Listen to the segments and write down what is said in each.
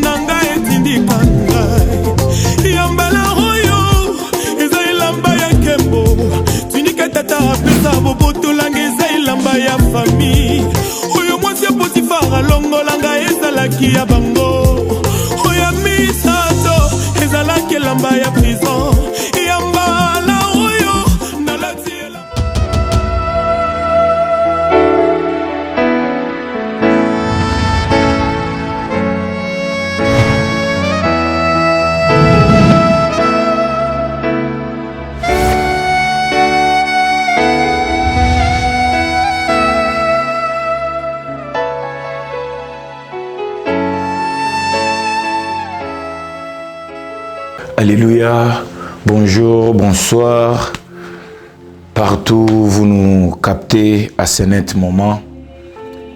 nanga etindika ngai yambala oyo eza elamba ya nkembo tunika tata apesa bobotolanga eza elamba ya famille oyo mwasi ya Potifara longolanga ezalaki ya bango oyo misato ezalaki elamba ya prison yambala oyo nalati Alléluia, bonjour, bonsoir. Partout vous nous captez à ce net moment.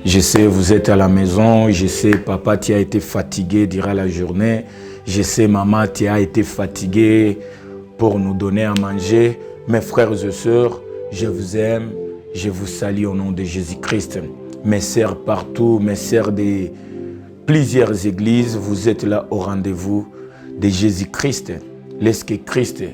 Je sais vous êtes à la maison, je sais papa tu as été fatigué durant la journée. Je sais maman tu as été fatigué pour nous donner à manger. Mes frères et sœurs, je vous aime, je vous salue au nom de Jésus-Christ. Mes sœurs partout, mes sœurs de plusieurs églises, vous êtes là au rendez-vous de Jésus-Christ. Laisse que Christ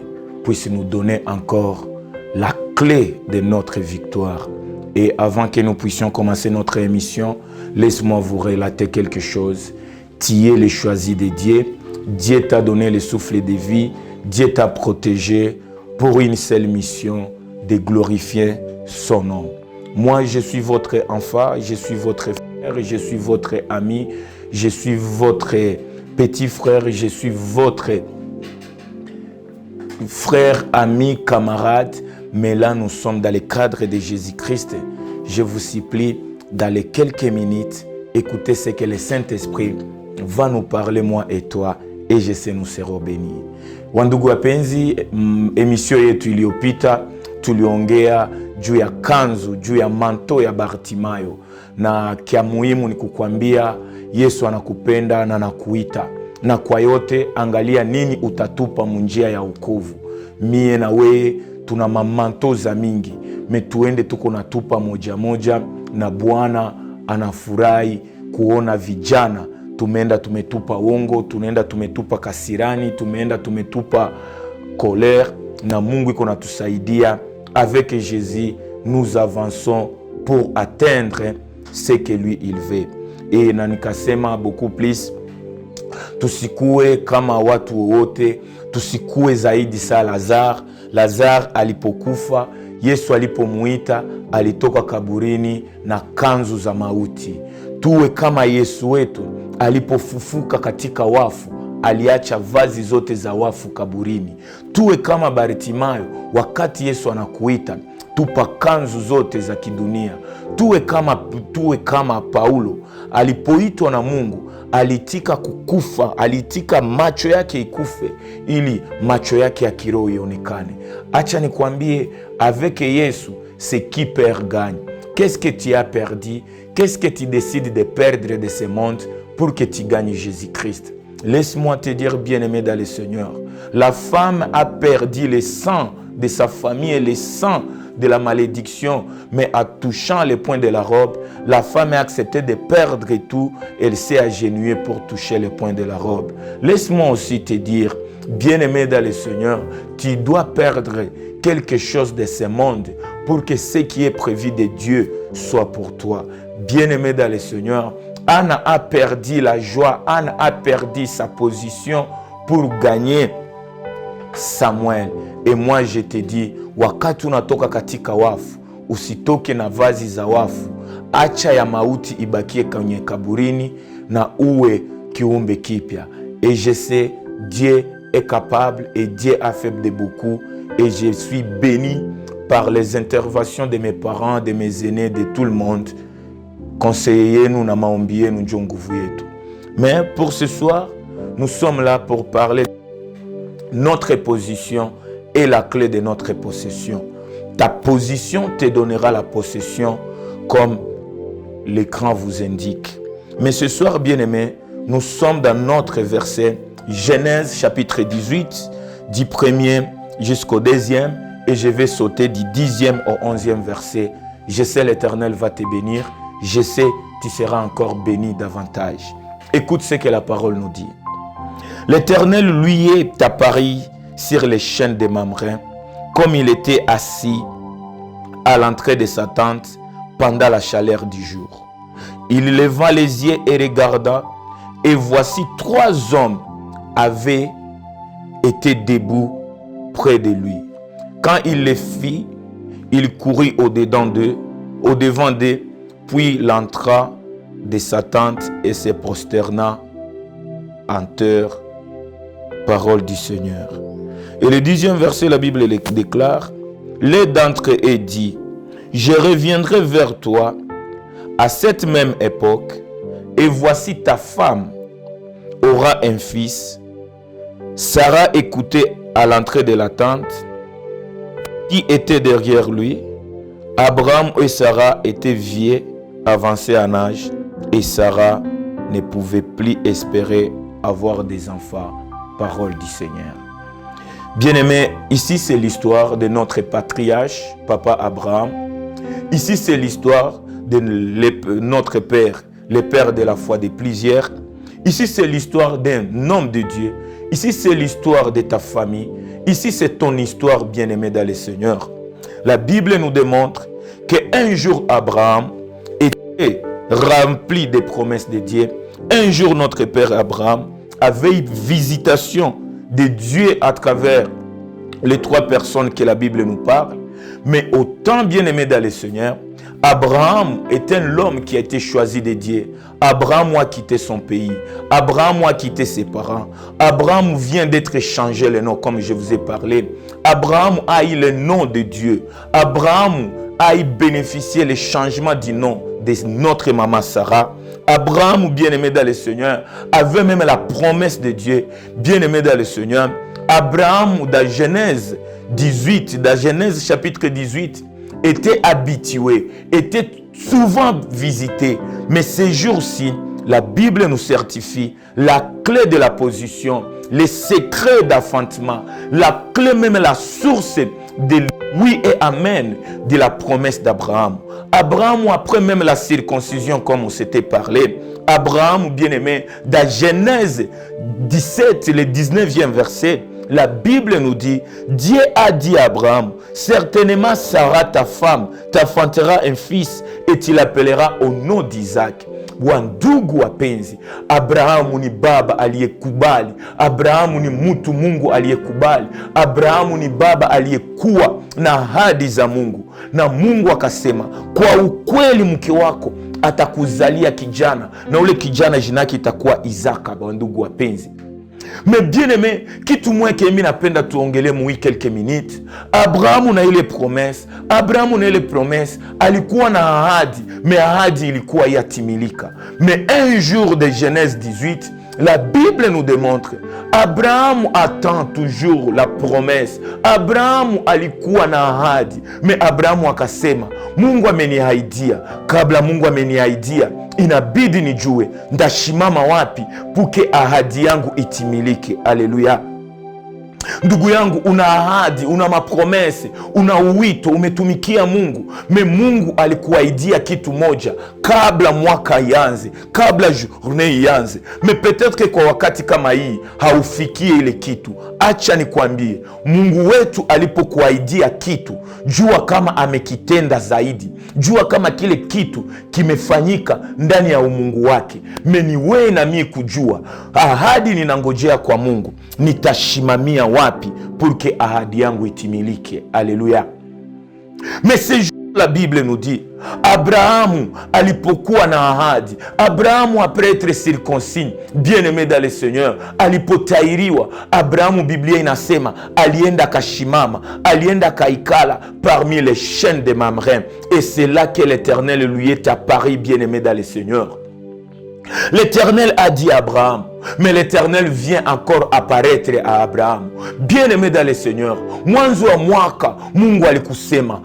puisse nous donner encore la clé de notre victoire. Et avant que nous puissions commencer notre émission, laisse-moi vous relater quelque chose. Tu es le choisi de Dieu. Dieu t'a donné le souffle de vie. Dieu t'a protégé pour une seule mission, de glorifier son nom. Moi, je suis votre enfant, je suis votre frère, je suis votre ami, je suis votre petit frère, je suis votre frère, ami, camarade. Mais là, nous sommes dans le cadre de Jésus-Christ. Je vous supplie, dans les quelques minutes, écoutez ce que le Saint-Esprit va nous parler, moi et toi, et je sais nous serons bénis. Wandugu wapenzi, emission yetu iliyopita tuliongea juu ya kanzu, juu ya manto ya Bartimayo, na kia muhimu ni kukwambia Yesu anakupenda na anakuita, na kwa yote angalia nini utatupa munjia ya wokovu. Mie na wewe tuna mamanto za mingi, metuende tuko natupa moja moja, na Bwana anafurahi kuona vijana tumeenda tumetupa wongo, tunaenda tumetupa kasirani, tumeenda tumetupa colère, na Mungu iko natusaidia. Avec Jésus, nous avançons pour atteindre ce que lui il veut. Et na nikasema beaucoup plus, tusikue kama watu wote, tusikue zaidi sa Lazar. Lazar alipokufa, Yesu alipomuita, alitoka kaburini na kanzu za mauti. Tuwe kama Yesu wetu, alipofufuka katika wafu, aliacha vazi zote za wafu kaburini. Tuwe kama Bartimayo, wakati Yesu anakuita, tupa kanzu zote za kidunia. Tuwe kama Paulo, alipoitwa na Mungu, alitika kukufa, alitika macho yake ikufe, ili macho yake ya kiroho ionekane. Acha nikwambie, avec Yesu, c'est qui perd gagne. Qu'est-ce que tu as perdu? Qu'est-ce que tu décides de perdre de ce monde pour que tu gagnes Jésus-Christ? Laisse-moi te dire, bien-aimé dans le Seigneur, la femme a perdu le sang de sa famille et le sang de la malédiction, mais en touchant le point de la robe, la femme a accepté de perdre tout, elle s'est agenouillée pour toucher le point de la robe. Laisse-moi aussi te dire, bien-aimé dans le Seigneur, tu dois perdre quelque chose de ce monde pour que ce qui est prévu de Dieu soit pour toi. Bien-aimé dans le Seigneur, Anna a perdu la joie, Anna a perdu sa position pour gagner Samuel. Et moi je te dis, wakati unatoka katika wafu, usitoke na vazi za wafu. Acha ya mauti ibakie kwenye kaburini na uwe kiumbe kipya. Et je sais, Dieu est capable et Dieu a fait de beaucoup. Et je suis béni par les interventions de mes parents, de mes aînés, de tout le monde. Conseillez-nous na maombi yenu ndio nguvu yetu. Mais pour ce soir, nous sommes là pour parler de notre position et la clé de notre possession. Ta position te donnera la possession comme l'écran vous indique. Mais ce soir, bien-aimés, nous sommes dans notre verset Genèse chapitre 18, du 1er jusqu'au 2e, et je vais sauter du 10e au 11e verset. Je sais l'Éternel va te bénir. Je sais tu seras encore béni davantage. Écoute ce que la parole nous dit. L'Éternel lui est apparu sur les chaînes de Mamré, comme il était assis à l'entrée de sa tente pendant la chaleur du jour. Il leva les yeux et regarda, et voici 3 hommes avaient été debout près de lui. Quand il les fit, il courut au-devant d'eux, puis il entra de sa tente et se prosterna en terre. Parole du Seigneur. Et le 10e verset, la Bible déclare, l'un d'entre eux dit, je reviendrai vers toi à cette même époque, et voici ta femme aura un fils. Sarah écoutait à l'entrée de la tente qui était derrière lui. Abraham et Sarah étaient vieux, avancés en âge, et Sarah ne pouvait plus espérer avoir des enfants. Parole du Seigneur. Bien-aimés, ici c'est l'histoire de notre patriarche, Papa Abraham. Ici c'est l'histoire de notre Père, le Père de la foi de plusieurs. Ici c'est l'histoire d'un homme de Dieu. Ici c'est l'histoire de ta famille. Ici c'est ton histoire, bien-aimé dans le Seigneur. La Bible nous démontre qu'un jour Abraham était rempli des promesses de Dieu. Un jour notre Père Abraham avait une visitation de Dieu à travers les 3 personnes que la Bible nous parle. Mais autant bien-aimé dans le Seigneur, Abraham est un homme qui a été choisi de Dieu. Abraham a quitté son pays. Abraham a quitté ses parents. Abraham vient d'être changé le nom, comme je vous ai parlé. Abraham a eu le nom de Dieu. Abraham a bénéficié le changement du nom de notre maman Sarah. Abraham, bien-aimé dans le Seigneur, avait même la promesse de Dieu. Bien-aimé dans le Seigneur, Abraham, dans Genèse 18, dans Genèse chapitre 18, était habitué, était souvent visité. Mais ces jours-ci, la Bible nous certifie la clé de la position, les secrets d'enfantement, la clé, même la source de oui et amen de la promesse d'Abraham. Abraham, après même la circoncision, comme on s'était parlé, Abraham, bien-aimé, dans Genèse 17, le 19e verset, la Bible nous dit, Dieu a dit à Abraham, certainement Sarah, ta femme, t'enfantera un fils et tu l'appelleras au nom d'Isaac. Wandugu wapenzi, Abrahamu ni baba aliyekubali. Abrahamu ni mtu Mungu aliyekubali. Abrahamu ni baba aliyekuwa na ahadi za Mungu, na Mungu akasema, kwa ukweli mke wako atakuzalia kijana, na ule kijana jina lake itakuwa Isaka. Wandugu wapenzi, mais bien aimé, kitu mwe ke mimi napenda tuongele mwi quelques minutes. Abrahamu na ile promesse, Abrahamu na ile promesse alikuwa na ahadi, mais ahadi ilikuwa yatimilika. Mais un jour de Genèse 18, la Bible nous démontre, Abraham attend toujours la promesse. Abraham alikuwa na ahadi, mais Abraham akasema, Mungu ameniahidia. Kabla Mungu ameniahidia, inabidi nijue ndashimama wapi puke ahadi yangu itimilike. Haleluya. Ndugu yangu, una ahadi, una mapromese, una uwito, umetumikia Mungu. Me Mungu alikuahidia kitu moja kabla mwaka ianze, kabla journée ianze. Me peut-être que kwa wakati kama hii haufikie ile kitu. Acha nikwambie, Mungu wetu alipokuahidia kitu, jua kama amekitenda zaidi. Jua kama kile kitu kimefanyika ndani ya umungu wake. Me ni wewe na mimi kujua ahadi ninangojea kwa Mungu, nitashimamia wapi pour ahadi yangu itimilike. Alléluia. Mais c'est la Bible nous dit, Abrahamu alipokuwa na ahadi, Abrahamu après être circoncis, bien-aimé dans le Seigneur, alipotairiwa, Abrahamu, Biblia inasema, alienda kashimama, alienda kaikala parmi les chaînes de Mamré, et c'est là que l'Éternel lui est apparu, bien-aimé dans le Seigneur. L'Éternel a dit à Abraham, mais l'Éternel vient encore apparaître à Abraham. Bien-aimé dans le Seigneur, mwanzo ya mwaka Mungu alikusema.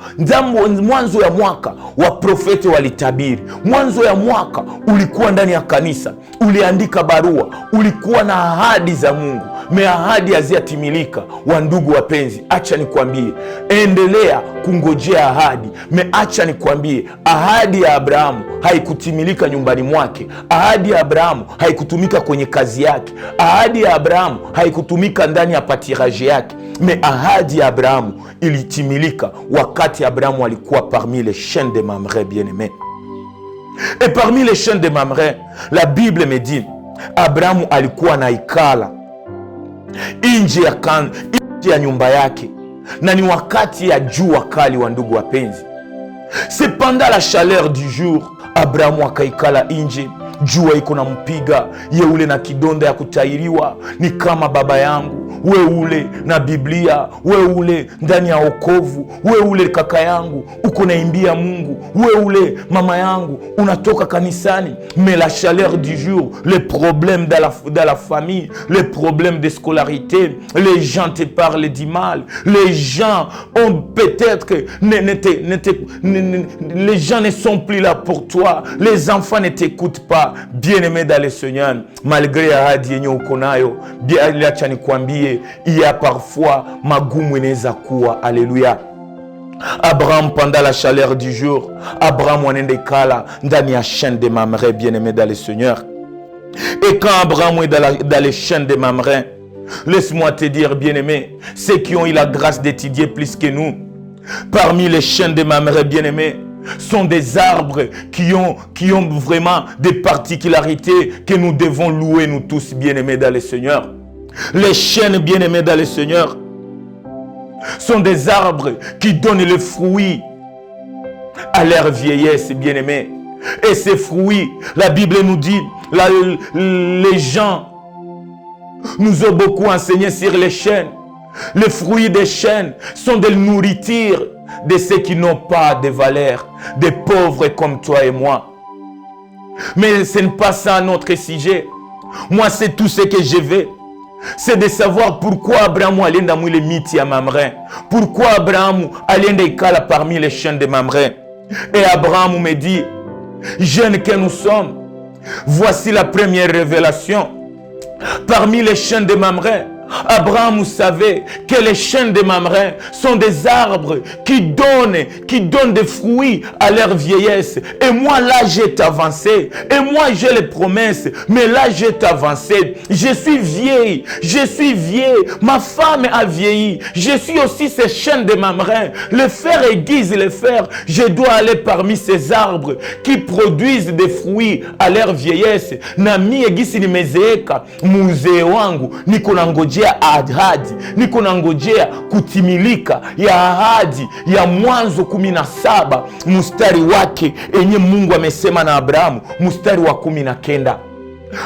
Mwanzo ya mwaka wa profeti walitabiri. Mwanzo ya mwaka ulikuwa ndani ya kanisa, uliandika barua, ulikuwa na ahadi za Mungu. me ahadi haziatimilika. Wandugu wapenzi, acha nikwambie, endelea kungojea ahadi. Me acha nikwambie, ahadi ya Abrahamu haikutimilika nyumbani mwake. Ahadi ya Abrahamu haikutumika kwenye kazi yake. Ahadi ya Abrahamu haikutumika ndani ya patiraje yake. Me ahadi ya Abrahamu ilitimilika wakati Abrahamu alikuwa parmi les chaînes de Mamré, bien-aimé. Et parmi les chaînes de Mamré, la Bible me dit, Abrahamu alikuwa na ikala nje ya nyumba yake, na ni wakati ya jua kali, wa ndugu wapenzi. C'est pendant la chaleur du jour, Abrahamu akaikala nje, jua iko na mpiga, ye ule na kidonda ya kutairiwa, ni kama baba yangu, we ule na Biblia, we ule ndani ya wokovu, we ule kaka yangu uko naimbia Mungu, we ule mama yangu unatoka kanisani. Mais la chaleur du jour, les problèmes dans la famille, les problèmes de scolarité, les gens te parlent du mal, les gens ont peut-être que les gens ne sont plus là pour toi, les enfants ne t'écoutent pas. Bien-aimé dans le Seigneur, malgré ahadi yenye uko nayo, acha nikwambie, il y a parfois magumu inaweza kuwa. Alléluia. Abraham, pendant la chaleur du jour, Abraham wanende kala ndani ya chaîne de Mamré, bien-aimé dans le Seigneur. Et quand Abraham est dans les chaînes de Mamré, laisse-moi te dire, bien-aimé, ceux qui ont eu la grâce d'étudier plus que nous, parmi les chaînes de Mamré, bien-aimé, sont des arbres qui ont vraiment des particularités que nous devons louer, nous tous, bien-aimés dans le Seigneur. Les chênes, bien-aimés dans le Seigneur, sont des arbres qui donnent le fruit à leur vieillesse, bien-aimés. Et ces fruits, la Bible nous dit, les gens nous ont beaucoup enseigné sur les chênes. Les fruits des chênes sont de nourriture de ceux qui n'ont pas de valeur, des pauvres comme toi et moi. Mais ce n'est pas ça notre sujet. Moi, c'est tout ce que je veux. C'est de savoir pourquoi Abraham allait dans les mythes à Mamré. Pourquoi Abraham allait dans parmi les chaînes de Mamré. Et Abraham me dit, jeunes que nous sommes, voici la première révélation. Parmi les chaînes de Mamré, Abraham savait que les chênes de Mamré sont des arbres qui donnent des fruits à leur vieillesse. Et moi, là, j'ai avancé. Et moi, j'ai les promesses. Mais là, j'ai avancé. Je suis vieille. Ma femme a vieilli. Je suis aussi ces chênes de Mamré. Le fer aiguise le fer. Je dois aller parmi ces arbres qui produisent des fruits à leur vieillesse. Nami egisi nimezeeka. Muzee wangu niko nangojea ahadi, niko nangojea kutimilika ya ahadi ya Mwanzo 17 mstari wake enye Mungu amesema na Abrahamu, mstari wa 19.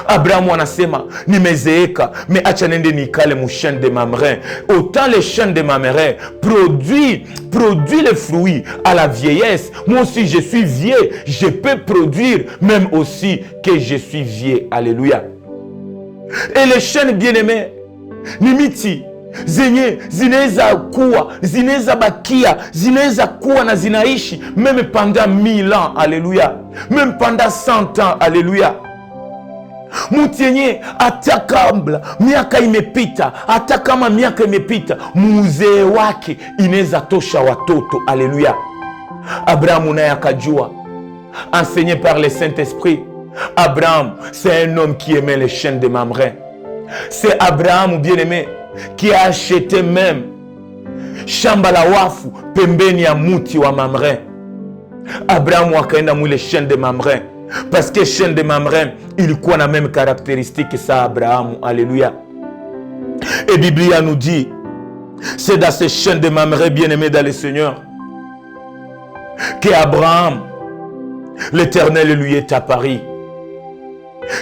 Abrahamu anasema nimezeeka, mais acha nende nikale mu chaîne de Mamré. Autant les chaînes de Mamré produit les fruits à la vieillesse. Moi aussi je suis vieux, je peux produire même aussi que je suis vieux. Alléluia. Et les chaînes bien-aimés ni miti zenye zinaweza kuwa, zinaweza bakia, zinaweza kuwa na zinaishi même pendant 1000 ans. Alléluia. Même pendant 100 ans. Alléluia. Mti yenye hata kabla miaka imepita, hata kama miaka imepita, muzee wake inaweza tosha watoto. Alléluia. Abraham naye akajua, enseigné par le Saint-Esprit. Abraham, c'est un homme qui aimait les chênes de Mamré. C'est Abraham, bien-aimé, qui a acheté même shamba la wafu pembeni ya muti wa Mamré. Abraham akaenda mwile chaîne de Mamré parce que chaîne de Mamré ilikuwa na même caractéristique que ça Abraham. Alléluia. Et Biblia nous dit, c'est dans ces chaînes de Mamré, bien-aimé dans le Seigneur, que Abraham, l'Éternel lui est apparu.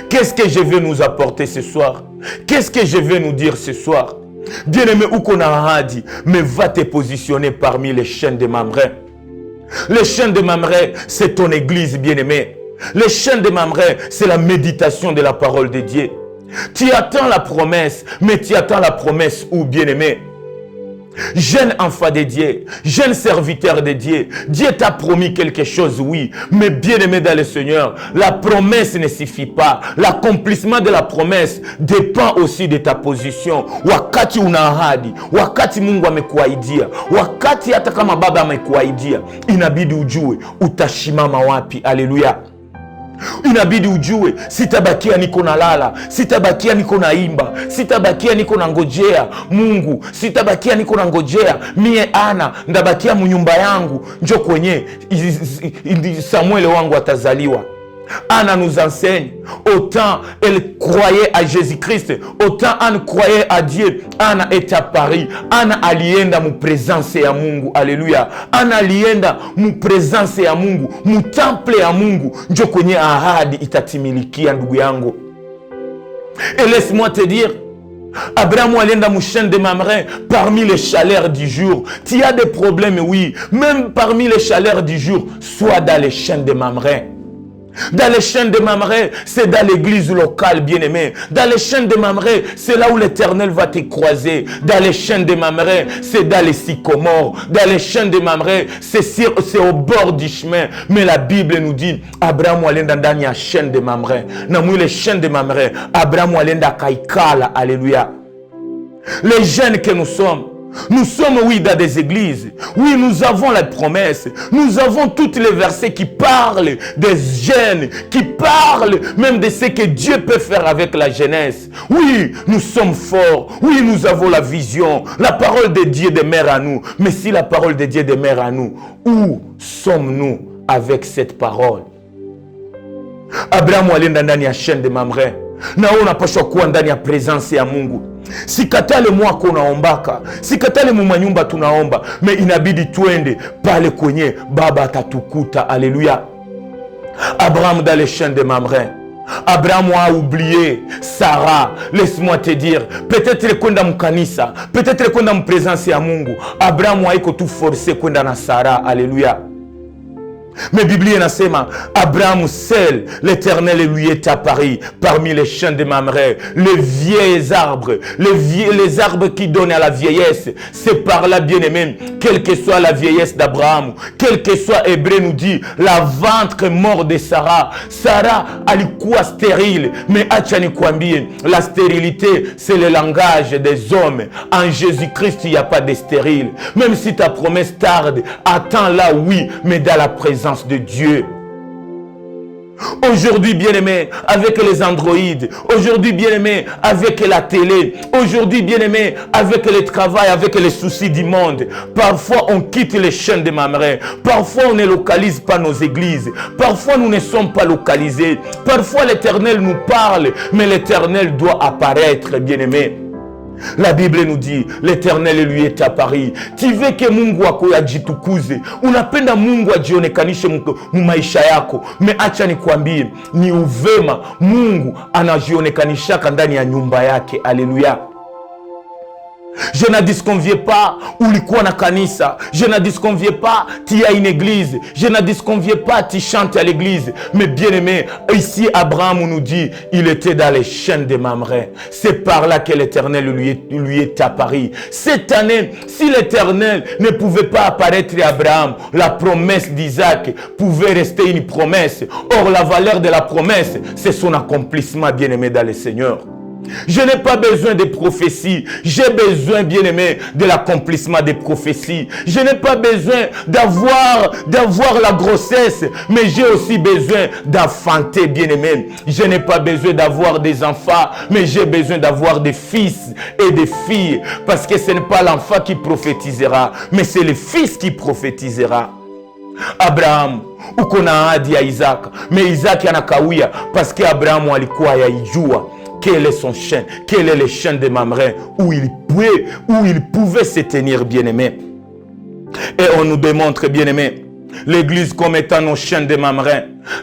Qu'est-ce que je vais nous apporter ce soir? Qu'est-ce que je vais nous dire ce soir? Bien-aimé, où qu'on a ahadi, mais va te positionner parmi les chaînes de Mamré. Les chaînes de Mamré, c'est ton église, bien-aimé. Les chaînes de Mamré, c'est la méditation de la parole de Dieu. Tu attends la promesse, mais tu attends la promesse où, bien-aimé? Jeune enfant de Dieu, jeune serviteur de Dieu, Dieu t'a promis quelque chose, oui, mais bien aimé dans le Seigneur, la promesse ne suffit pas. L'accomplissement de la promesse dépend aussi de ta position. Wakati una ahadi, wakati Mungu amekuahidia, wakati hata kama baba amekuahidia, inabidi ujue utashimama wapi. Haleluya. Inabidi ujue, sitabakia niko na lala, sitabakia niko na imba, sitabakia niko na ngojea Mungu, sitabakia niko na ngojea mie ana ndabakia munyumba yangu njo kwenye Samuel wangu atazaliwa. Anna nous enseigne, autant elle croyait à Jésus-Christ, autant Anne croyait à Dieu. Anna est à Paris. Anna alienda mu présence ya Mungu. Alléluia. Anna alienda mu présence ya Mungu, mu temple ya Mungu. Njo kwenye ahadi itatimilikia ndugu yangu. Et laisse-moi te dire, Abraham alienda mu chaîne de Mamre parmi les chaleurs du jour. Tu as des problèmes, oui. Même parmi les chaleurs du jour, soit dans les chaînes de Mamre. Dans les chaînes de Mamre, c'est dans l'église locale, bien-aimé. Dans les chaînes de Mamre, c'est là où l'Éternel va te croiser. Dans les chaînes de Mamre, c'est dans les sycomores. Dans les chaînes de Mamre, c'est au bord du chemin. Mais la Bible nous dit, Abraham alenda ndani ya chaîne de Mamre. Namui les chaînes de Mamre, Abraham alenda kaikala. Alléluia. Les jeunes que nous sommes, oui, dans des églises. Oui, nous avons la promesse. Nous avons tous les versets qui parlent des jeunes, qui parlent même de ce que Dieu peut faire avec la jeunesse. Oui, nous sommes forts. Oui, nous avons la vision. La parole de Dieu demeure à nous. Mais si la parole de Dieu demeure à nous, où sommes-nous avec cette parole? Abraham alienda ndani ya chaîne de Mamre. Na unapaswa kuwa ndani ya presence ya Mungu. Sikatale mwako unaombaka, sikatale mumanyumba tunaomba, me inabidi twende pale kwenye baba atatukuta. Alléluia. Abraham dans les chaînes de Mamre. Abraham a oublié Sarah. Laisse-moi te dire, peut-être kwenda mkanisa, peut-être kwenda mpresence ya Mungu. Abraham haiko tu forcé kwenda na Sarah. Alléluia. Mais Bible inasema Abraham seul, l'Éternel lui est apparu parmi les champs de Mamre, les vieux arbres, les arbres qui donnent à la vieillesse. C'est par là, bien-aimé, quelle que soit la vieillesse d'Abraham, quel que soit Hébreu nous dit, la ventre mort de Sarah. Sarah alikuwa stérile, mais achani kwambie, la stérilité c'est le langage des hommes. En Jésus-Christ il n'y a pas de stérile. Même si ta promesse tarde, attends-la, oui, mais dans la présence de Dieu. Aujourd'hui, bien-aimé, avec les androïdes, aujourd'hui, bien-aimé, avec la télé, aujourd'hui, bien-aimé, avec le travail, avec les soucis du monde, parfois on quitte les chaînes de Mamre, parfois on ne localise pas nos églises, parfois nous ne sommes pas localisés, parfois l'Éternel nous parle, mais l'Éternel doit apparaître, bien-aimé. La Bible nous dit, l'Éternel lui est apparu. Tu veux que Mungu wako ajitukuze. Unapenda Mungu ajionekanishe mu maisha yako. Me acha nikwambie, ni uvema Mungu anajionekanishaka ndani ya nyumba yake. Alléluia. Je ne disconviens pas ulikuwa na kanisa. Je ne disconviens pas tu as une église. Je ne disconviens pas tu chantes à l'église. Mais bien aimé, ici Abraham nous dit, il était dans les chaînes de Mamre. C'est par là que l'Éternel lui est apparu. Cette année, si l'Éternel ne pouvait pas apparaître à Abraham, la promesse d'Isaac pouvait rester une promesse. Or la valeur de la promesse, c'est son accomplissement, bien aimé dans le Seigneur. Je n'ai pas besoin de prophéties. J'ai besoin, bien-aimé, de l'accomplissement des prophéties. Je n'ai pas besoin d'avoir la grossesse, mais j'ai aussi besoin d'enfanter, bien-aimé. Je n'ai pas besoin d'avoir des enfants, mais j'ai besoin d'avoir des fils et des filles. Parce que ce n'est pas l'enfant qui prophétisera, mais c'est le fils qui prophétisera. Abraham uko na ahadi ya Isaac, mais Isaac anakawia parce que Abraham alikuwa yaijua quel est son chien, quel est le chien de Mamre où il pouvait se tenir, bien-aimé. Et on nous démontre, bien-aimé, l'église comme étant nos chiens de Mamre.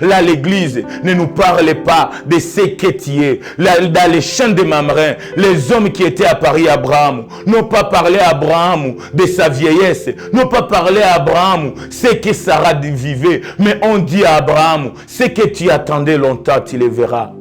Là, l'église ne nous parle pas de ce que tu es. Là, dans les chiens de Mamre, les hommes qui étaient à Paris, Abraham, n'ont pas parlé à Abraham de sa vieillesse, n'ont pas parlé à Abraham ce que Sarah vivait, mais on dit à Abraham, ce que tu attendais longtemps, tu le verras.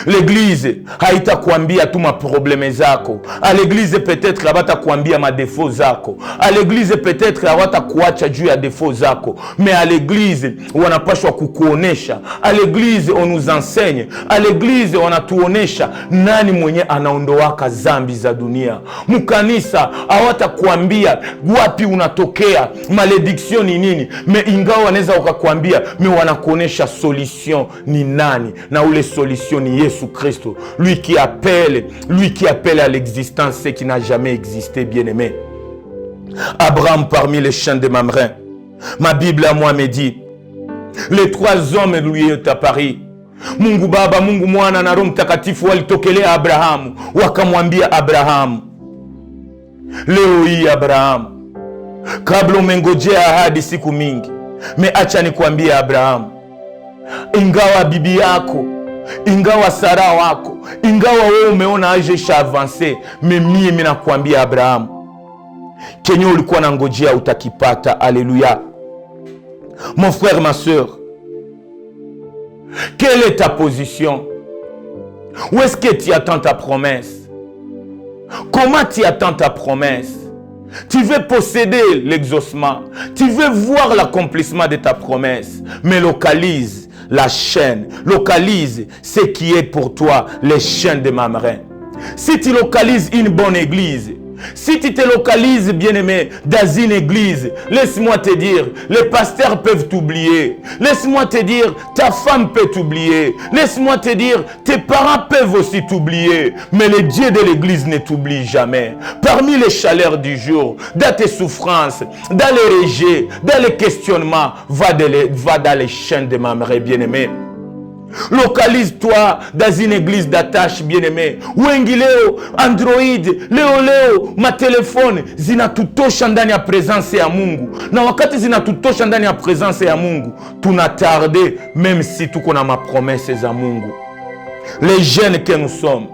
L'église haitakwambia tu maprobleme zako. À l'église peut-être hawatakwambia madefo zako. À l'église peut-être hawatakuacha juu ya defo zako. Mais à l'église wanapashwa kukuonesha. À l'église on nous enseigne. À l'église wanatuonesha nani mwenye anaondoaka zambi za dunia. Mukanisa hawatakwambia wapi unatokea, malédiction ni nini. Mais ingawa wanaweza wakakwambia, mais wanakuonesha solution ni nani, na ule solution ni Jésus Christ, lui qui appelle à l'existence ce qui n'a jamais existé, bien-aimé. Abraham parmi les chiens de Mamre. Ma Bible à moi me dit, les 3 hommes lui est apparu. Mungu Baba, Mungu Mwana na Roho Mtakatifu walitokelea Abrahamu, wakamwambia Abrahamu, leo hii Abrahamu, kabla umengojea ahadi siku mingi, acha nikwambie Abrahamu, ingawa bibi yako, ingawa Sara wako, ingawa wewe umeona age sha avance, mimi nakwambia Abrahamu, kenye ulikuwa na ngojea utakipata. Alléluia. Mon frère, ma soeur, quelle est ta position? Où est-ce que tu attends ta promesse? Comment tu attends ta promesse? Tu veux posséder l'exaucement, tu veux voir l'accomplissement de ta promesse, mais localise la chaîne, localise ce qui est pour toi les chaînes de Mamre. Si tu localises une bonne église, si tu te localises, bien-aimé, dans une église, laisse-moi te dire, les pasteurs peuvent t'oublier. Laisse-moi te dire, ta femme peut t'oublier. Laisse-moi te dire, tes parents peuvent aussi t'oublier. Mais le Dieu de l'église ne t'oublie jamais. Parmi les chaleurs du jour, dans tes souffrances, dans les rejets, dans les questionnements, va dans les chaînes de Mamre, bien-aimé. Localise-toi dans une église d'attache, bien-aimé. Wengi leo Android, leo ma telefone zinatutosha ndani ya presence ya Mungu. Na wakati zinatutosha ndani ya presence ya Mungu, tunatarde même si tuko na ma promesse za Mungu. Les jeunes que nous sommes,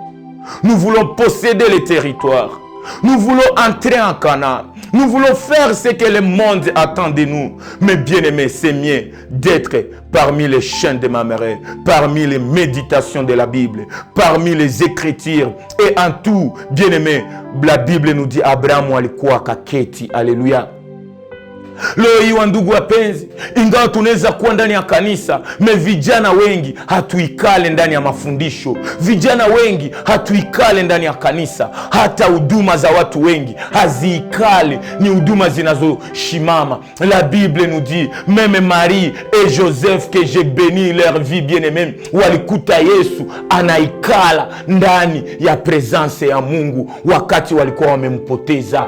nous voulons posséder les territoires. Nous voulons entrer en Canaan. Nous voulons faire ce que le monde attend de nous. Mais bien aimé, c'est mieux d'être parmi les chaînes de Mamre, parmi les méditations de la Bible, parmi les écritures. Et en tout, bien aimé, la Bible nous dit Abraham alikuwa kaketi. Alléluia. Leo hii wandugu wapenzi, ingawa tunaweza kuwa ndani ya kanisa, vijana wengi hatuikale ndani ya mafundisho. Vijana wengi hatuikale ndani ya kanisa. Hata huduma za watu wengi haziikale, ni huduma zinazoshimama. La Bible nous dit, même Marie et Joseph que j'ai béni leur vie bien-aimée, walikuta Yesu anaikala ndani ya presence ya Mungu wakati walikuwa wamempoteza.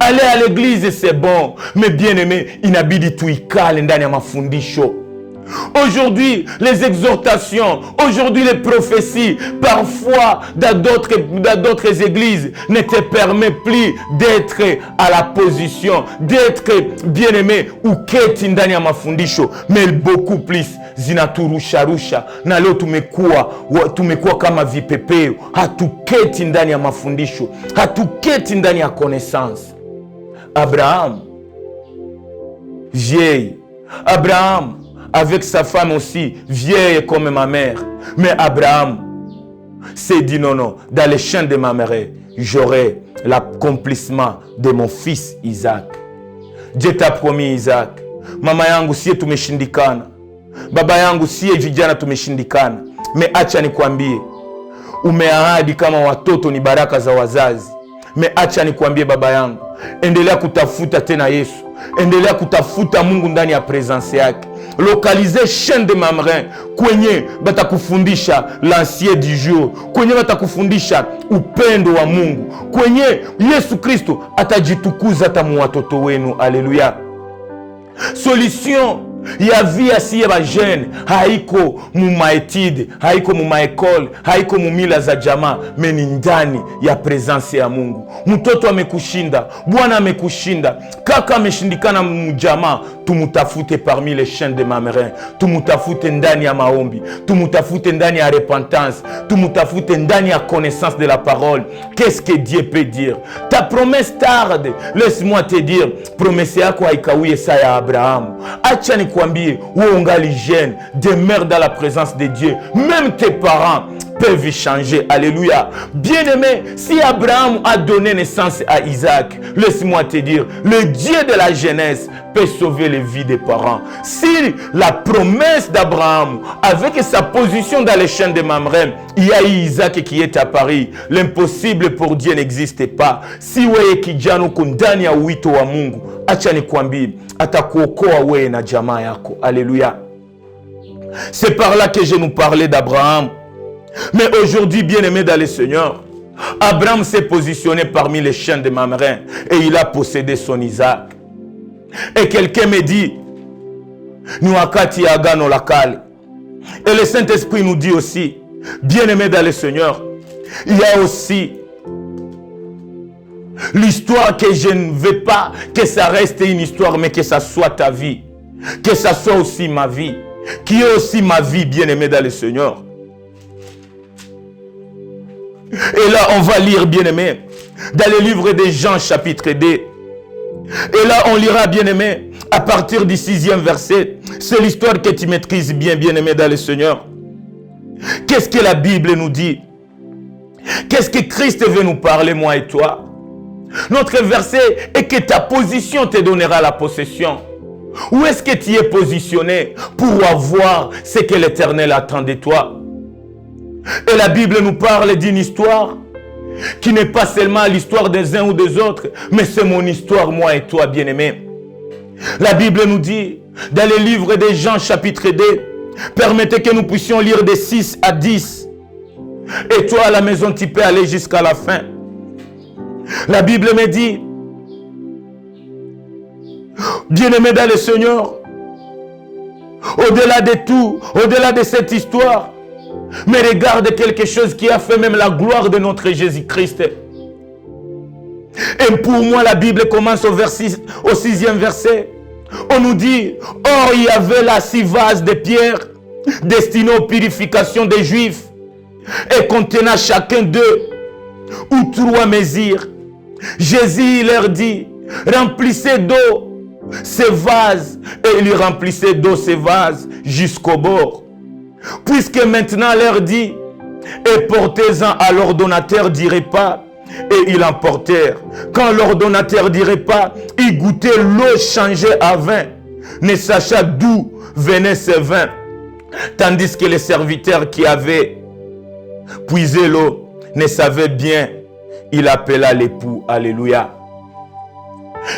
Aller à l'église c'est bon, mais bien aimé, inabidi tuikale ndani ya mafundisho. Aujourd'hui, les exhortations, aujourd'hui les prophéties, parfois dans d'autres églises, ne te permet plus d'être à la position, d'être bien aimé ou keti ndani ya mafundisho, mais beaucoup plus zinaturusharusha. Na leo tumekuwa kama vipepeo, hatuketi ndani ya mafundisho, hatuketi ndani ya connaissance. Abraham, vieille, Abraham avec sa femme aussi, vieille comme ma mère. Mais Abraham s'est dit non, dans les champs de ma mère, j'aurai l'accomplissement de mon fils Isaac. Dieu t'a promis Isaac. Mama yangu siye tumeshindikana. Baba yangu siye vijana tumeshindikana. Mais acha nikwambie, umeahidi kama watoto ni baraka za wazazi. Mais acha nikwambie baba yangu, endelea kutafuta tena Yesu. Endelea kutafuta Mungu ndani ya presence yake. Localiser chaîne de Mamre kwenye batakufundisha l'ancien du jour, kwenye batakufundisha upendo wa Mungu, kwenye Yesu Kristo atajitukuza hata mu watoto wenu. Alléluia. Solution ya via siye bajene haiko mu maetide, haiko mu maekole, haiko mu mila za jamaa, meni ndani ya presence ya Mungu. Mtoto amekushinda, bwana amekushinda, kaka ameshindikana mu jamaa, tumutafute parmi les chaînes de Mamre, tumutafute ndani ya maombi, tumutafute ndani ya repentance, tumutafute ndani ya connaissance de la parole. Qu'est-ce que Dieu peut dire? Ta la promesse tarde, laisse-moi te dire, promesse yako haikawie saa ya Abrahamu. Acha nikwambie, wewe ungali jeune, demeure dans la présence de Dieu. Même tes parents peuvent y changer. Alléluia. Bien-aimé, si Abraham a donné naissance à Isaac, laisse-moi te dire, le Dieu de la jeunesse peut sauver les vies des parents. Si la promesse d'Abraham, avec sa position dans les chaînes de Mamré, il y a Isaac qui est à Paris, l'impossible pour Dieu n'existe pas. Si wewe kijana uko ndani ya wito wa Mungu, acha nikwambie, atakuokoa wewe na jamaa yako. Alléluia. C'est par là que je nous parlais d'Abraham. Mais aujourd'hui, bien-aimé dans le Seigneur, Abraham s'est positionné parmi les chaînes de Mamré et il a possédé son Isaac. Et quelqu'un me dit, ni wakati ya agano la kale. Et le Saint-Esprit nous dit aussi, bien-aimé dans le Seigneur, il y a aussi l'histoire que je ne veux pas que ça reste une histoire, mais que ça soit ta vie, que ça soit aussi ma vie, qui est aussi ma vie, bien-aimé dans le Seigneur. Et là, on va lire, bien-aimé, dans le livre de Jean, chapitre 2. Et là, on lira, bien-aimé, à partir du 6e verset. C'est l'histoire que tu maîtrises bien, bien-aimé dans le Seigneur. Qu'est-ce que la Bible nous dit? Qu'est-ce que Christ veut nous parler, moi et toi? Notre verset est que ta position te donnera la possession. Où est-ce que tu es positionné pour avoir ce que l'Éternel attend de toi? Et la Bible nous parle d'une histoire qui n'est pas seulement l'histoire des uns ou des autres, mais c'est mon histoire, moi et toi, bien-aimés. La Bible nous dit, dans le livre de Jean, chapitre 2, permettez que nous puissions lire de 6 à 10. Et toi, à la maison, tu peux aller jusqu'à la fin. La Bible me dit, bien-aimés dans le Seigneur, au-delà de tout, au-delà de cette histoire, mais regarde quelque chose qui a fait même la gloire de notre Jésus-Christ. Et pour moi, la Bible commence au 6e verset. On nous dit, or il y avait là 6 vases de pierre destinés aux purifications des Juifs et contenant chacun d'eux ou 3 mesures. Jésus leur dit, remplissez d'eau ces vases, et il remplissait d'eau ces vases jusqu'au bord. Puisque maintenant leur dit, et portez-en à l'ordonnateur du repas, et ils emportèrent. Quand l'ordonnateur du repas, il goûtait l'eau changée à vin, ne sachant d'où venait ce vin, tandis que les serviteurs qui avaient puisé l'eau ne savaient bien, il appela l'époux. Alléluia.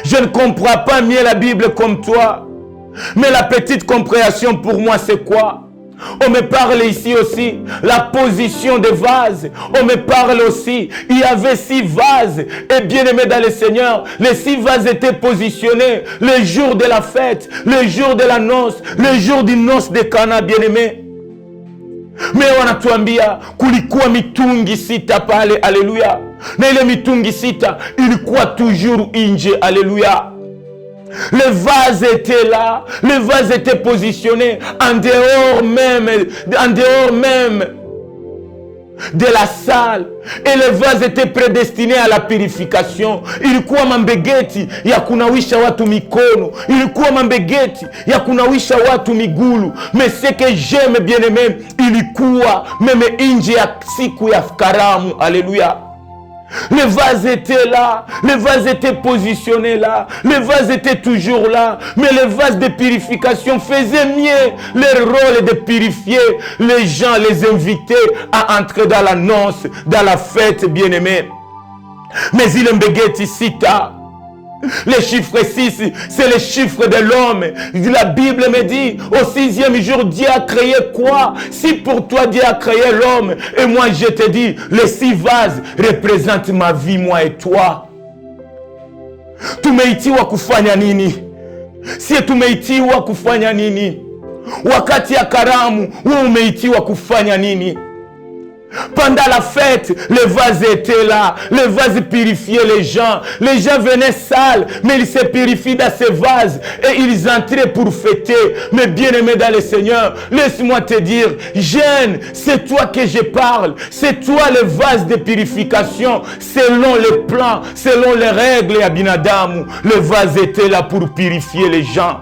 Je ne comprends pas mieux la Bible comme toi, mais la petite compréhension pour moi c'est quoi? On me parle ici aussi la position des vases. On me parle aussi, il y avait 6 vases. Et bien aimé dans le Seigneur, les 6 vases étaient positionnés le jour de la fête, le jour de la noce, le jour du noce de Cana, bien aimé. Mais wanatuambia kulikuwa mitungi 6 pale, alléluia. Na ile mitungi 6 ilikuwa toujours nje, alléluia. Les vases étaient là, les vases étaient positionnés en dehors même de la salle. Et les vases étaient prédestinés à la purification. Ilikuwa mambegeti ya kunawisha watu mikono. Ilikuwa mambegeti ya kunawisha watu migulu. Mais ce que j'aime bien aimé, ilikuwa meme inje ya siku ya karamu. Alléluia. Les vases étaient là, les vases étaient positionnés là, les vases étaient toujours là, mais les vases de purification faisaient mieux leur rôle de purifier les gens, les inviter à entrer dans la noce, dans la fête, bien-aimés. Mais il est mbegeti sita. Le chiffre 6, c'est le chiffre de l'homme. La Bible me dit, au 6e jour, Dieu a créé quoi? Si pour toi, Dieu a créé l'homme, et moi je te dis, les 6 vases représentent ma vie, moi et toi. Tumeitiwa kufanya nini? Si tumeitiwa kufanya nini? Wakati ya karamu, wewe umeitiwa kufanya nini? Pendant la fête, le vase était là. Le vase purifiait les gens. Les gens venaient sales, mais ils se purifient dans ce vase et ils entraient pour fêter. Mais bien-aimé dans le Seigneur, laisse-moi te dire, jeune, c'est toi que je parle. C'est toi le vase de purification. Selon les plans, selon les règles, Abinadamu, le vase était là pour purifier les gens.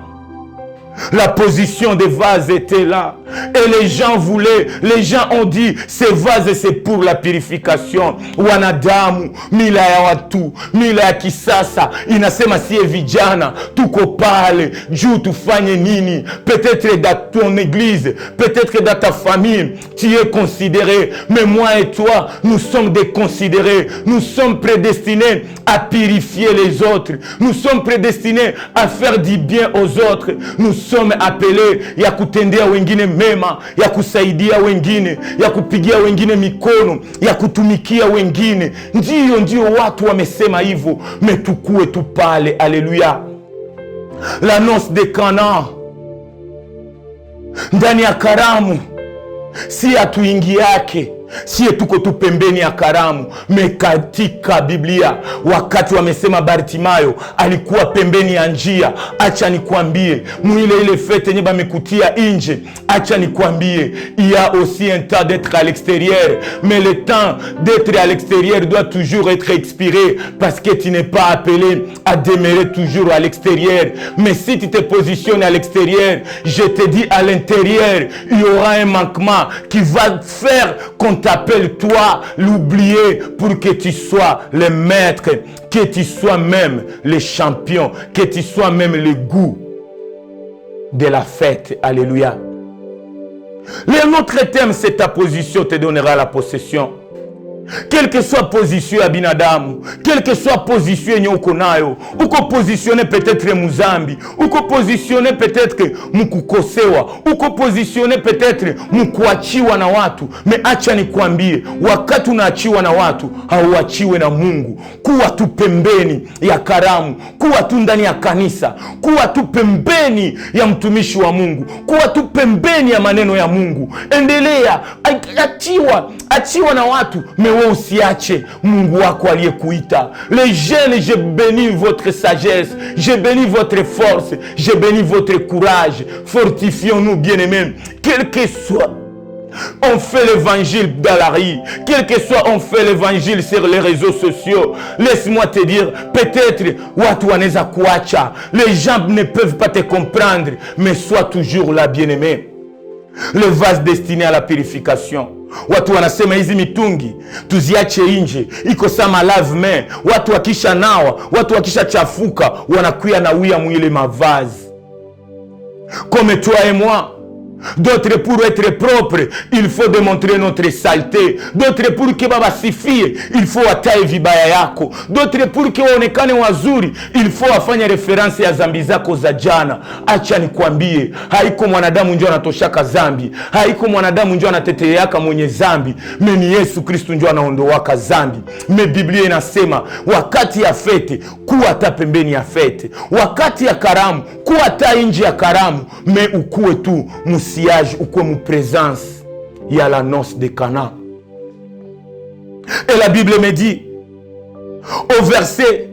La position des vases était là. Et les gens voulaient, les gens ont dit, ces vases c'est pour la purification. Wanadamu, mila ya watu, mila ya kisasa, inasema siye vijana, tuko pale, juu tufanye nini? Peut-être dans ton église, peut-être dans ta famille, tu es considéré. Mais moi et toi, nous sommes déconsidérés. Nous sommes prédestinés à purifier les autres. Nous sommes prédestinés à faire du bien aux autres. Nous sommes appelés ya kutendea wengine mema, ya kusaidia wengine, ya kupigia wengine mikono, ya kutumikia wengine. Ndio watu wamesema hivyo, metukue tu pale. Haleluya. La noce de Cana, ndani ya karamu, si hatuingi yake, si tuko tu pembeni ya karamu. Katika Biblia wakati wamesema Bartimayo alikuwa pembeni ya njia, acha nikwambie, ile fete yenye bamekutia nje, acha nikwambie, il y a aussi un temps d'être à l'extérieur, mais le temps d'être à l'extérieur doit toujours être expiré, parce que tu n'es pas appelé à demeurer toujours à l'extérieur. Mais si tu te positionnes à l'extérieur, je te dis à l'intérieur, il y aura un manquement qui va faire qu'on t'appelle toi l'oublié, pour que tu sois le maître, que tu sois même le champion, que tu sois même le goût de la fête. Alléluia. Notre thème, c'est ta position te donnera la possession. Quelle que soit position Abinadamu, quelle que soit position nyoko nayo, uko positionné peut-être muzambi, uko positionné peut-être mukukosewa, uko positionné peut-être mukuachiwa na watu. Mais acha nikwambie, wakati unaachiwa na watu, hauachiwe na Mungu. Kuwa tu pembeni ya karamu, kuwa tu ndani ya kanisa, kuwa tu pembeni ya mtumishi wa Mungu, kuwa tu pembeni ya maneno ya Mungu. Endelea, achiwa na watu, mais usiache Mungu wako aliyekuita. Les jeunes, je bénis votre sagesse, je bénis votre force, je bénis votre courage. Fortifions-nous, bien-aimés. Quel que soit, on fait l'évangile dans la rue, quel que soit, on fait l'évangile sur les réseaux sociaux. Laisse-moi te dire, peut-être watu wanaweza kuacha, les gens ne peuvent pas te comprendre, mais sois toujours là, bien-aimé. Le vase destiné à la purification. Watu wanasema hizi mitungi tuziache nje, iko sama lave-main. Watu wakisha nawa, watu wakisha chafuka, wanakuya na uya mwile mavazi. Comme toi et moi, d'autres pour être propre, il faut démontrer notre saleté. D'autres pour que baba sifie, il faut atae vibaya yako. D'autres pour que waonekane wazuri, il faut afanye reference ya zambi zako za jana. Acha nikwambie, haiko mwanadamu ndio anatoshaka zambi, haiko mwanadamu ndio anateteaka mwenye zambi, meni Yesu Kristo ndio anaondoaka zambi. Me Biblia inasema wakati ya fete kuwa hata pembeni ya fete, wakati ya karamu kuwa hata nje ya karamu, me ukuwe tu siège ou comme présence, il y a la noce de Cana. Et la Bible me dit, au verset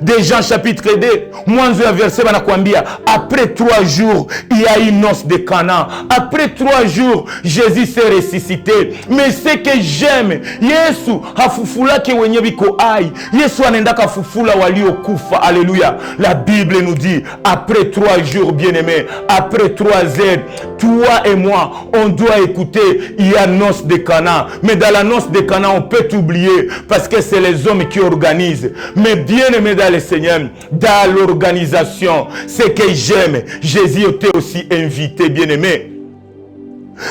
de Jean chapitre 2, mwanzo ya verset banakwambia, après 3 jours, il y a une noce de Cana. Après 3 jours, Jésus s'est ressuscité. Mais ce que j'aime, Yesu hafufulake wenye biko ai. Yesu anendaka fufula waliokufa. Alléluia. La Bible nous dit, après 3 jours, bien-aimés, après 3 heures, toi et moi, on doit écouter, il y a noce de Cana. Mais dans la noce de Cana, on peut oublier, parce que c'est les hommes qui organisent. Mais bien-aimés dans le Seigneur, dans l'organisation, ce que j'aime, Jésus était aussi invité, bien-aimé.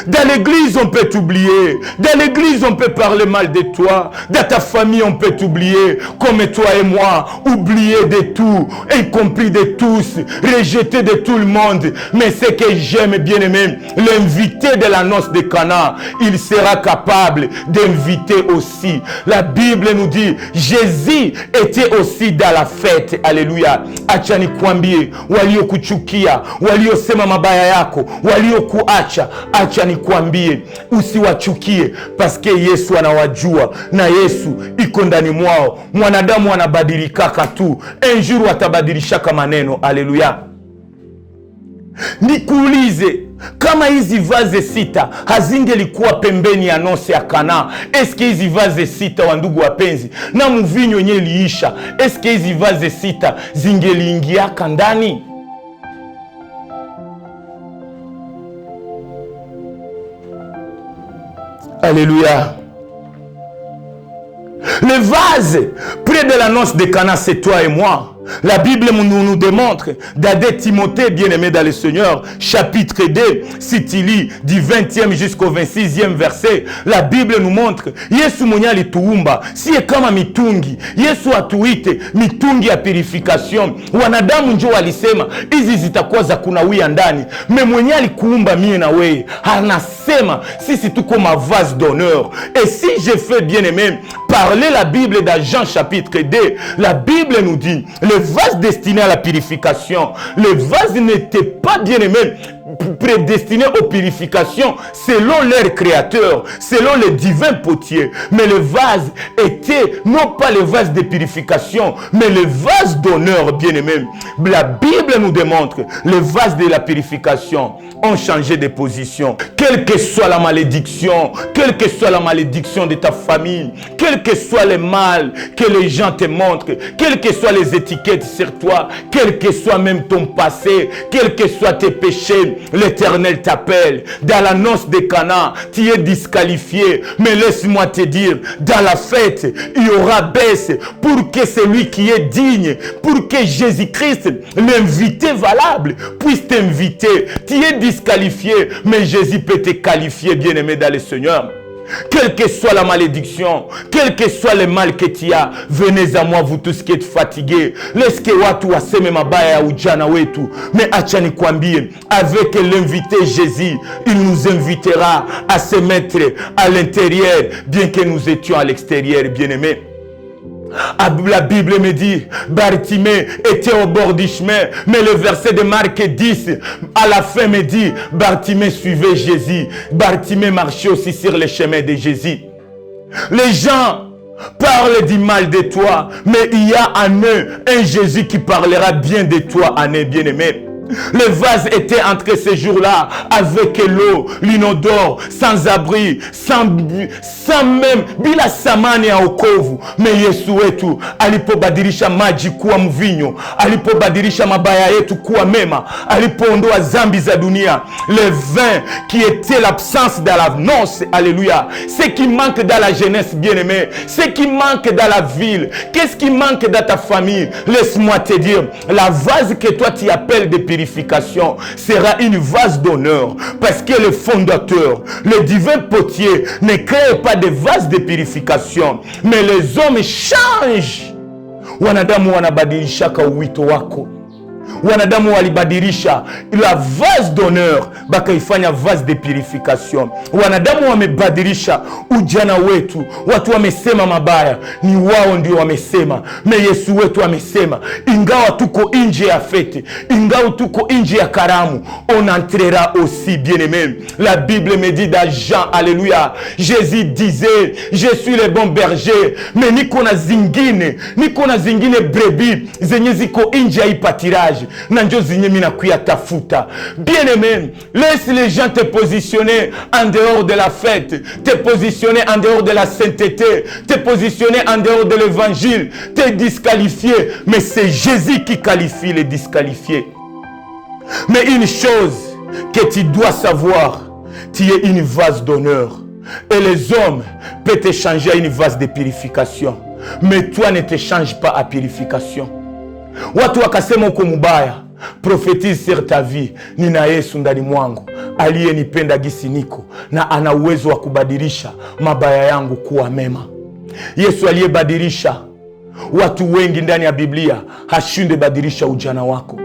Dans l'église, on peut t'oublier. Dans l'église, on peut parler mal de toi. Dans ta famille, on peut t'oublier. Comme toi et moi, oublier de tout, y compris de tous, rejeter de tout le monde. Mais ce que j'aime, bien aimé, l'invité de la noce de Cana, il sera capable d'inviter aussi. La Bible nous dit, Jésus était aussi dans la fête. Alléluia. Acha nikwambie, walio kuchukia, walio sema mabaya yako, walio kuacha, acha acha nikwambie, usiwachukie paske Yesu anawajua na Yesu iko ndani mwao. Mwanadamu anabadilikaka tu, un jour atabadilishaka maneno. Haleluya. Nikuulize, kama hizi vaze sita hazingelikuwa pembeni ya nose ya Kana, eske hizi vaze sita, wa ndugu wapenzi, na mvinyo yenye liisha, eske hizi vaze sita zingeliingiaka ndani? Alléluia. Le vase près de la noce de Cana, c'est toi et moi. La Bible nous démontre, dans 2 Timothée, bien-aimé dans le Seigneur, chapitre 2, si tu lis du 20e jusqu'au 26e verset, la Bible nous montre, Yesu mwenye alituumba, siye kama mitungi. Yesu atuite mitungi ya purification. Wanadamu njo walisema, hizi zitakuwa za kunawia ndani. Me mwenye alikuumba mie na wewe, anasema, sisi tuko ma vase d'honneur. Et si je fais bien-aimé, parler la Bible dans Jean chapitre 2, la Bible nous dit, le vase destiné à la purification, le vase n'était pas bien aimé, prédestiné aux purifications selon leur créateur, selon le divin potier. Mais le vase était non pas le vase de purification, mais le vase d'honneur, bien aimé. La Bible nous démontre, le vase de la purification ont changé de position. Quelle que soit la malédiction, quelle que soit la malédiction de ta famille, quel que soit le mal que les gens te montrent, quelles que soient les étiquettes sur toi, quel que soit même ton passé, quels que soient tes péchés, l'Éternel t'appelle. Dans la noce de Cana, tu es disqualifié. Mais laisse-moi te dire, dans la fête, il y aura baisse pour que celui qui est digne, pour que Jésus-Christ, l'invité valable, puisse t'inviter. Tu es disqualifié, mais Jésus peut te qualifier, bien-aimé dans le Seigneur. Quelle que soit la malédiction, quel que soit le mal que tu as, venez à moi vous tous qui êtes fatigués. Laisse watu waseme mabaya ya ujana wetu. Mais acha nikwambie, avec l'invité Jésus, il nous invitera à se mettre à l'intérieur, bien que nous étions à l'extérieur, bien-aimés. La Bible me dit, Bartimée était au bord du chemin, mais le verset de Marc 10, à la fin me dit, Bartimée suivait Jésus. Bartimée marchait aussi sur le chemin de Jésus. Les gens parlent du mal de toi, mais il y a en eux un Jésus qui parlera bien de toi, en eux, bien-aimé. Le vase était entre ces jours-là avec l'eau, l'inodore, sans abri, sans même bila samani ya okovu. Mais Yesu wetu alipobadilisha maji kuwa mvinyo, alipobadilisha mabaya yetu kuwa mema, alipoondoa zambi za dunia, le vin qui était l'absence dans la noce, alléluia, ce qui manque dans la jeunesse bien-aimée, ce qui manque dans la ville, qu'est-ce qui manque dans ta famille? Laisse-moi te dire, la vase que toi tu appelles de purification sera une vase d'honneur, parce que le fondateur, le divin potier, ne crée pas de vase de purification, mais les hommes changent. Wanadamu wanabadilishaka uwito wako. Wanadamu walibadilisha la vase d'honneur bakaifanya vase de purification. Wanadamu wamebadilisha ujana wetu. Watu wamesema mabaya, ni wao ndio wamesema. Me Yesu wetu amesema, ingawa tuko nje ya fete, ingawa tuko nje ya karamu, on entrera aussi, bien-aimé. La Bible me dit dans Jean, alléluia, Jésus disait, je suis le bon berger, mais niko na zingine brebi zenye ziko nje ya ipatirage. Nanjo zinye mina kuya tafuta. Bien-aimé, laisse les gens te positionner en dehors de la fête, te positionner en dehors de la sainteté, te positionner en dehors de l'évangile, te disqualifier. Mais c'est Jésus qui qualifie les disqualifiés. Mais une chose que tu dois savoir, tu es une vase d'honneur. Et les hommes peuvent te changer à une vase de purification. Mais toi ne te change pas à purification. Watu wakasema uko mubaya, prophétise sur ta vie, nina Yesu ndani mwangu, aliyenipenda gisi niko, na ana uwezo wa kubadilisha mabaya yangu kuwa mema. Yesu aliyebadilisha watu wengi ndani ya Biblia, hashinde badilisha ujana wako.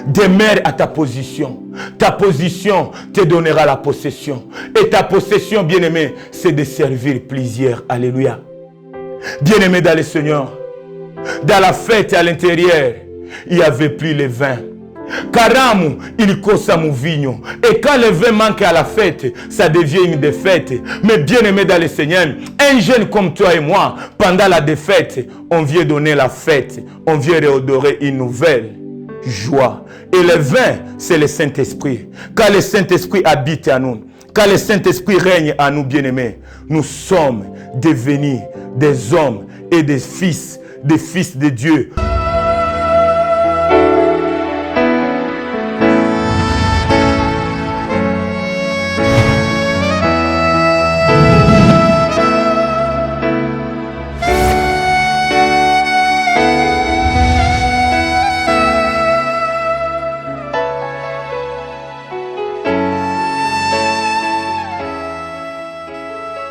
Demeure à ta position. Ta position te donnera la possession. Et ta possession, bien-aimé, c'est de servir plusieurs. Alléluia. Bien-aimé dans le Seigneur, dans la fête à l'intérieur, il n'y avait plus le vin. Karamu, il kosa mouvinho. Et quand le vin manque à la fête, ça devient une défaite. Mais bien aimé dans le Seigneur, un jeune comme toi et moi, pendant la défaite, on vient donner la fête. On vient redorer une nouvelle joie. Et le vin, c'est le Saint-Esprit. Quand le Saint-Esprit habite à nous, quand le Saint-Esprit règne à nous, bien-aimés, nous sommes devenus des hommes et des fils de Dieu.